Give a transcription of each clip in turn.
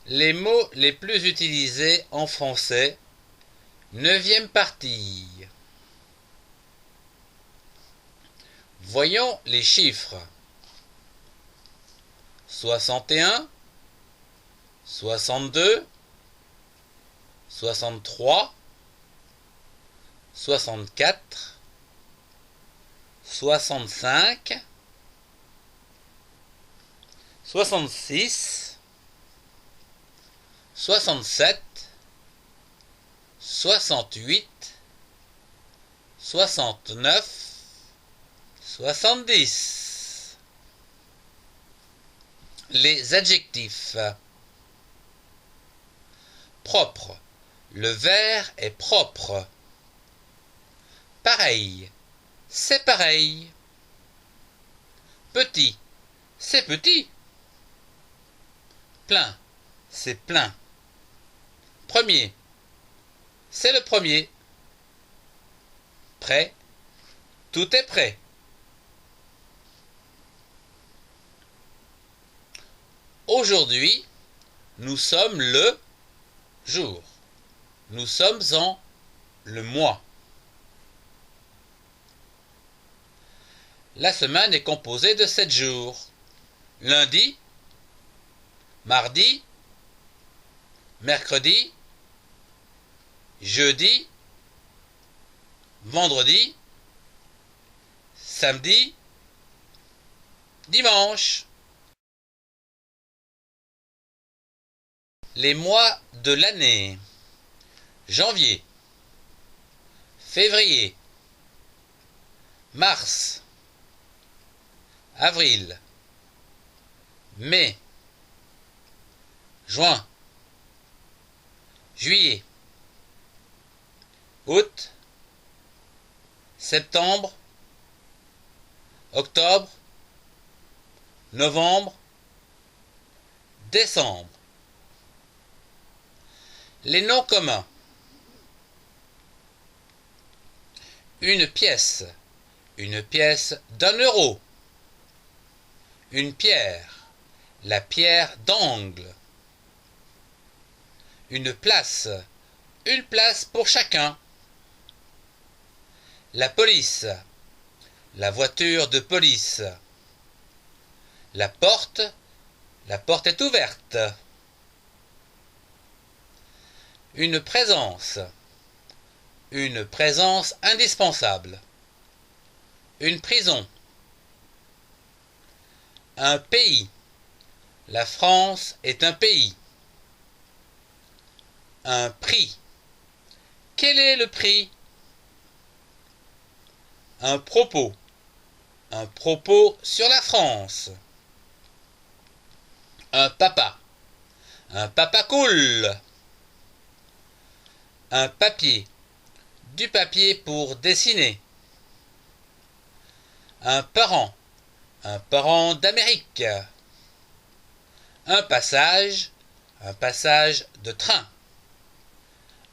Les mots les plus utilisés en français. Neuvième partie. Voyons les chiffres. 61, 62, 63, 64, 65, 66, 67, 68, 69, 70. Les adjectifs. Propre. Le verre est propre. Pareil. C'est pareil. Petit. C'est petit. Plein. C'est plein. Premier. C'est le premier. Prêt. Tout est prêt. Aujourd'hui, nous sommes le jour. Nous sommes en le mois. La semaine est composée de 7 jours. Lundi, mardi, mercredi, jeudi, vendredi, samedi, dimanche. Les mois de l'année. Janvier, février, mars, avril, mai, juin, juillet, août, septembre, octobre, novembre, décembre. Les noms communs. Une pièce d'1 €. Une pierre, la pierre d'angle. Une place pour chacun. La police, la voiture de police. La porte est ouverte. Une présence indispensable. Une prison. Un pays, la France est un pays. Un prix, quel est le prix? Un propos sur la France. Un papa cool. Un papier, du papier pour dessiner. Un parent d'Amérique. Un passage de train.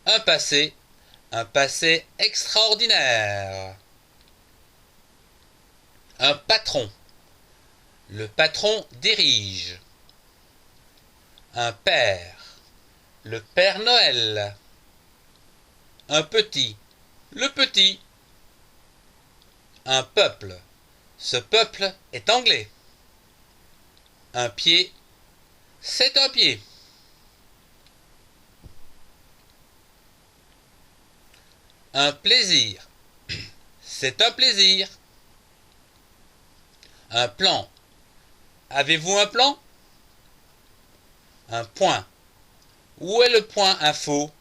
Un passé extraordinaire. Un patron, le patron dirige. Un père, le Père Noël. Un petit, le petit. Un peuple, ce peuple est anglais. Un pied, c'est un pied. Un plaisir, c'est un plaisir. Un plan, avez-vous un plan? Un point, où est le point info?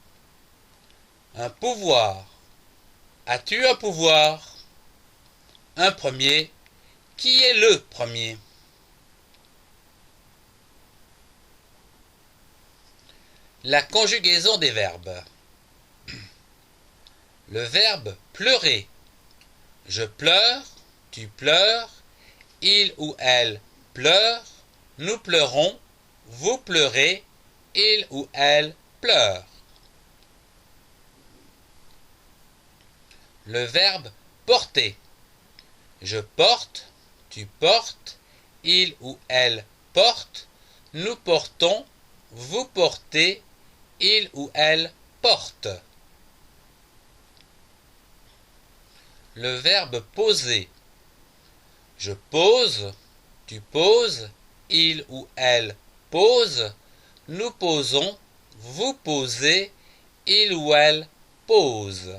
Un pouvoir, as-tu un pouvoir? Un premier, qui est le premier? La conjugaison des verbes. Le verbe pleurer. Je pleure, tu pleures, il ou elle pleure, nous pleurons, vous pleurez, il ou elle pleure. Le verbe porter. Je porte, tu portes, il ou elle porte, nous portons, vous portez, il ou elle porte. Le verbe poser. Je pose, tu poses, il ou elle pose, nous posons, vous posez, il ou elle pose.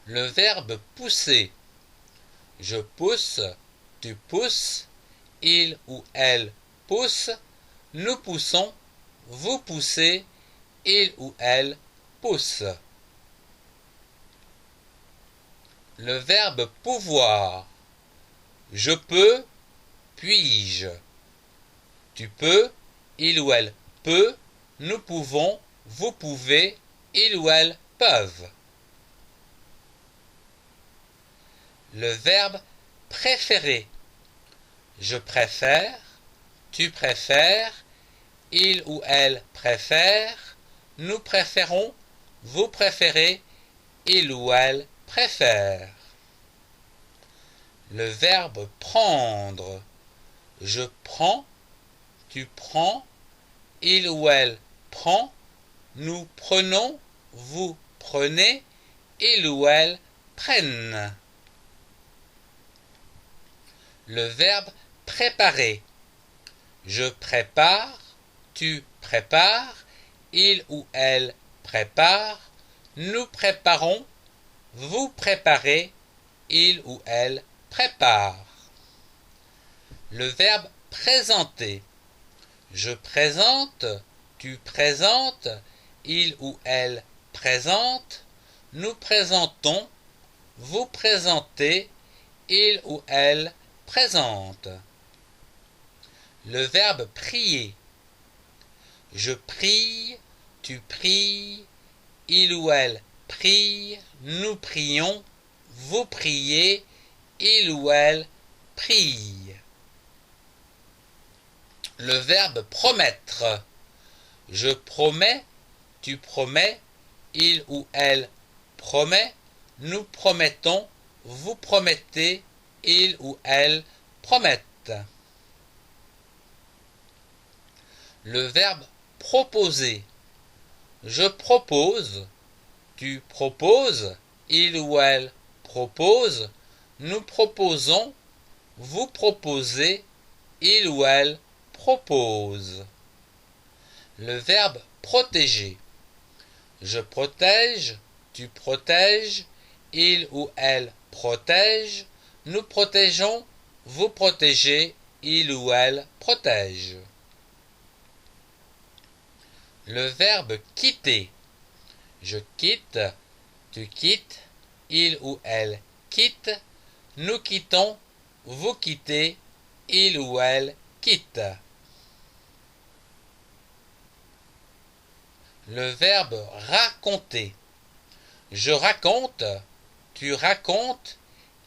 Le verbe pousser. Je pousse, tu pousses, il ou elle pousse, nous poussons, vous poussez, il ou elle pousse. Le verbe pouvoir. Je peux, puis-je. Tu peux, il ou elle peut, nous pouvons, vous pouvez, il ou elle peuvent. Le verbe préférer. Je préfère, tu préfères, il ou elle préfère, nous préférons, vous préférez, il ou elle préfère. Le verbe prendre. Je prends, tu prends, il ou elle prend, nous prenons, vous prenez, il ou elle prennent. Le verbe préparer. Je prépare, tu prépares, il ou elle prépare, nous préparons, vous préparez, il ou elle prépare. Le verbe présenter. Je présente, tu présentes, il ou elle présente, nous présentons, vous présentez, il ou elle présente. Le verbe prier. Je prie, tu pries, il ou elle prie, nous prions, vous priez, il ou elle prie. Le verbe promettre. Je promets, tu promets, il ou elle promet, nous promettons, vous promettez, il ou elle promettent. Le verbe proposer. Je propose, tu proposes, il ou elle propose, nous proposons, vous proposez, il ou elle propose. Le verbe protéger. Je protège, tu protèges, il ou elle protège, nous protégeons, vous protégez, il ou elle protège. Le verbe quitter. Je quitte, tu quittes, il ou elle quitte, nous quittons, vous quittez, il ou elle quitte. Le verbe raconter. Je raconte, tu racontes,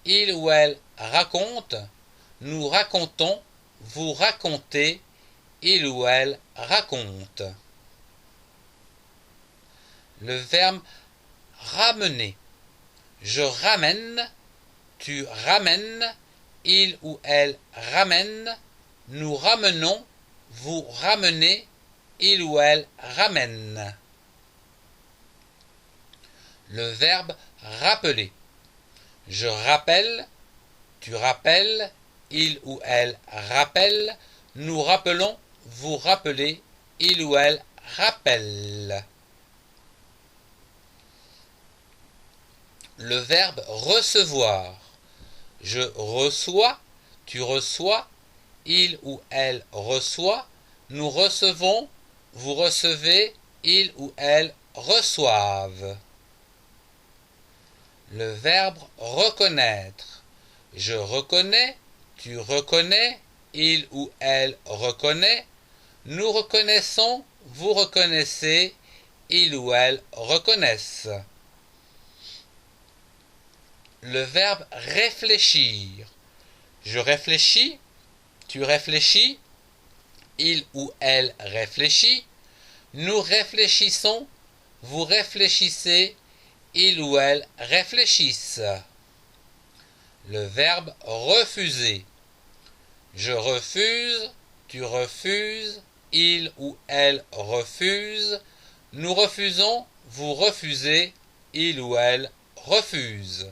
il ou elle raconte, nous racontons, vous racontez, il ou elle raconte. Le verbe ramener. Je ramène, tu ramènes, il ou elle ramène, nous ramenons, vous ramenez, il ou elle ramène. Le verbe rappeler. Je rappelle, tu rappelles, il ou elle rappelle, nous rappelons, vous rappelez, il ou elle rappelle. Le verbe recevoir. Je reçois, tu reçois, il ou elle reçoit, nous recevons, vous recevez, il ou elle reçoivent. Le verbe reconnaître. Je reconnais, tu reconnais, il ou elle reconnaît, nous reconnaissons, vous reconnaissez, il ou elle reconnaissent. Le verbe réfléchir. Je réfléchis, tu réfléchis, il ou elle réfléchit, nous réfléchissons, vous réfléchissez, il ou elle réfléchissent. Le verbe refuser. Je refuse, tu refuses, il ou elle refuse, nous refusons, vous refusez, il ou elle refuse.